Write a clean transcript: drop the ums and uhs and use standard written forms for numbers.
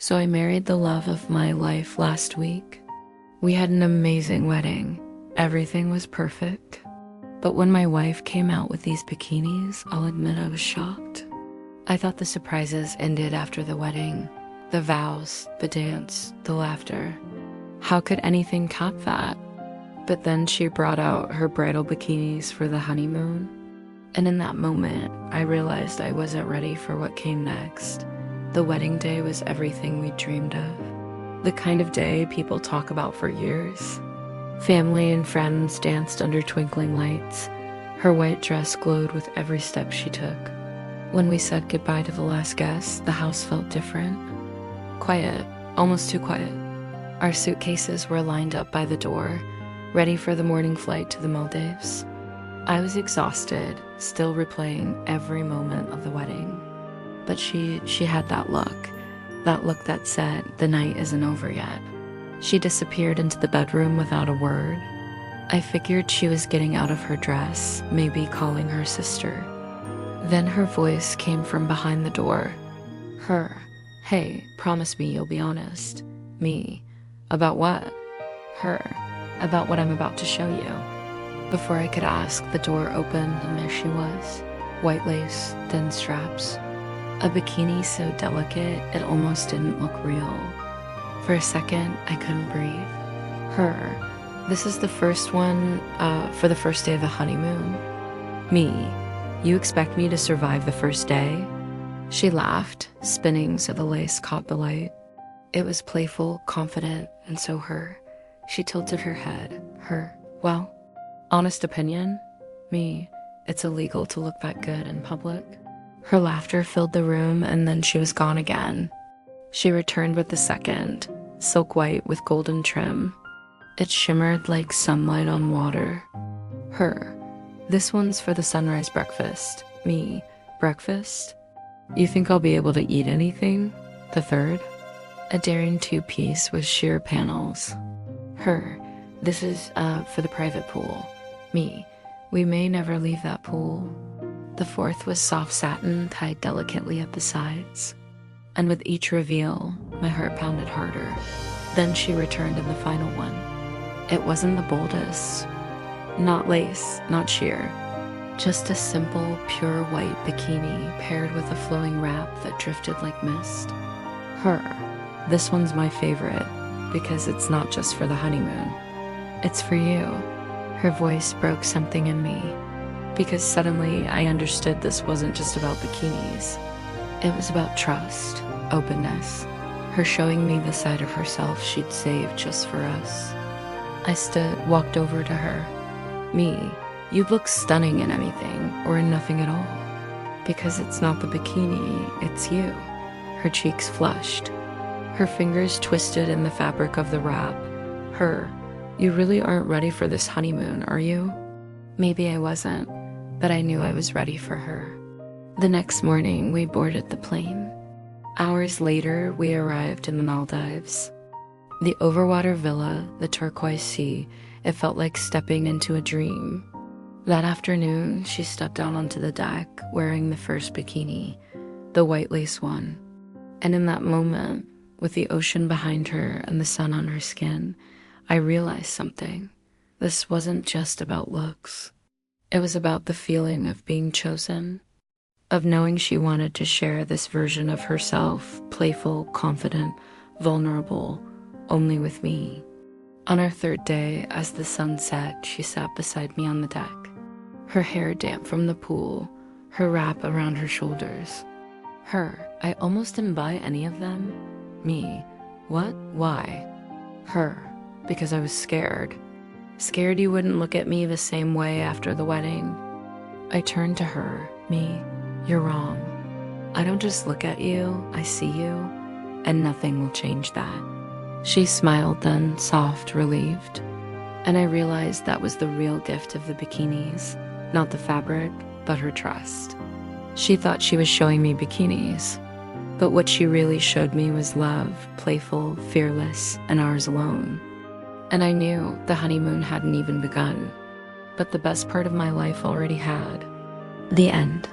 So I married the love of my life last week. We had an amazing wedding. Everything was perfect. But when my wife came out with these bikinis, I'll admit I was shocked. I thought the surprises ended after the wedding. The vows, the dance, the laughter. How could anything top that? But then she brought out her bridal bikinis for the honeymoon. And in that moment, I realized I wasn't ready for what came next. The wedding day was everything we dreamed of. The kind of day people talk about for years. Family and friends danced under twinkling lights. Her white dress glowed with every step she took. When we said goodbye to the last guest, the house felt different. Quiet, almost too quiet. Our suitcases were lined up by the door, ready for the morning flight to the Maldives. I was exhausted, still replaying every moment of the wedding. But she had that look that said, the night isn't over yet. She disappeared into the bedroom without a word. I figured she was getting out of her dress, maybe calling her sister. Then her voice came from behind the door. Her, hey, promise me you'll be honest. Me, about what? Her, about what I'm about to show you. Before I could ask, the door opened and there she was. White lace, thin straps. A bikini so delicate, it almost didn't look real. For a second, I couldn't breathe. Her, this is the first one for the first day of the honeymoon. Me, you expect me to survive the first day? She laughed, spinning so the lace caught the light. It was playful, confident, and so her. She tilted her head. Her, well, honest opinion? Me, it's illegal to look that good in public. Her laughter filled the room, and then she was gone again. She returned with the second, silk white with golden trim. It shimmered like sunlight on water. Her, this one's for the sunrise breakfast. Me, breakfast? You think I'll be able to eat anything? The third, a daring two-piece with sheer panels. Her, this is for the private pool. Me, we may never leave that pool. The fourth was soft satin tied delicately at the sides. And with each reveal, my heart pounded harder. Then she returned in the final one. It wasn't the boldest. Not lace, not sheer. Just a simple, pure white bikini paired with a flowing wrap that drifted like mist. Her, this one's my favorite because it's not just for the honeymoon. It's for you. Her voice broke something in me. Because suddenly I understood this wasn't just about bikinis. It was about trust, openness, her showing me the side of herself she'd saved just for us. I stood, walked over to her. Me, you'd look stunning in anything or in nothing at all. Because it's not the bikini, it's you. Her cheeks flushed. Her fingers twisted in the fabric of the wrap. Her, you really aren't ready for this honeymoon, are you? Maybe I wasn't. But I knew I was ready for her. The next morning, we boarded the plane. Hours later, we arrived in the Maldives. The overwater villa, the turquoise sea, it felt like stepping into a dream. That afternoon, she stepped out onto the deck, wearing the first bikini, the white lace one. And in that moment, with the ocean behind her and the sun on her skin, I realized something. This wasn't just about looks. It was about the feeling of being chosen, of knowing she wanted to share this version of herself, playful, confident, vulnerable, only with me. On our third day, as the sun set, she sat beside me on the deck, her hair damp from the pool, her wrap around her shoulders. Her, I almost didn't buy any of them. Me, what? Why? Her, because I was scared. Scared you wouldn't look at me the same way after the wedding. I turned to her. Me, you're wrong. I don't just look at you, I see you, and nothing will change that. She smiled then, soft, relieved. And I realized that was the real gift of the bikinis, not the fabric, but her trust. She thought she was showing me bikinis, but what she really showed me was love, playful, fearless, and ours alone. And I knew the honeymoon hadn't even begun, but the best part of my life already had. The end.